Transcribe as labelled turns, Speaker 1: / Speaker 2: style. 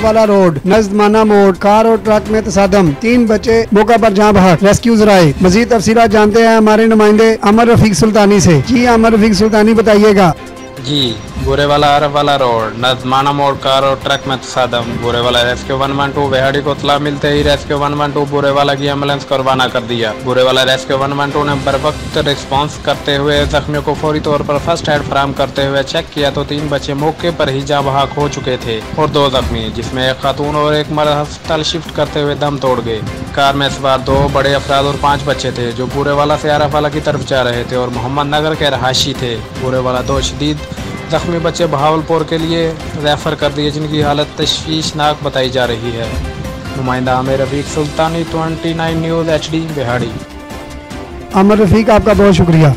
Speaker 1: आरफ वालारोड नजमाना मोड़ कार और ट्रक में तसादम, 3 बच्चे मौका पर जहाँबहक, रेस्क्यू जराए। मजीद तफसीलात जानते हैं हमारे नुमाइंदे आमर रफीक सुल्तानी से। जी आमर रफीक सुल्तानी बताइएगा।
Speaker 2: जी, बूरे वाला आरफ वाला रोड नजमाना मोड़ कार और ट्रक में तसादम। बूरे वाला रेस्क्यू 112 बेहाड़ी को इत्तला मिलते ही रेस्क्यू 112 बूरे वाला की एम्बुलेंस को रवाना कर दिया। बूरे वाला रेस्क्यू 112 ने बर वक्त रिस्पॉन्स करते हुए जख्मियों को फौरी तौर पर फर्स्ट एड फराहम करते हुए चेक किया तो 3 बच्चे मौके पर ही जहाँबहक हो चुके थे और 2 जख्मी, जिसमें एक खातून और एक मर्द अस्पताल शिफ्ट करते हुए दम तोड़ गए। कार में सवार 2 बड़े अफराद और 5 बच्चे थे जो बूरे वाला से आरफ वाला की तरफ जा रहे थे और मोहम्मद नगर के रहायशी थे। बूरे वाला 2 शदीद जख्मी बच्चे बहावलपुर के लिए रेफर कर दिए जिनकी हालत तशवीशनाक बताई जा रही है। नुमाइंदा आमिर रफीक सुल्तानी 29 न्यूज़ HD बेहाड़ी।
Speaker 1: आमर रफीक आपका बहुत शुक्रिया।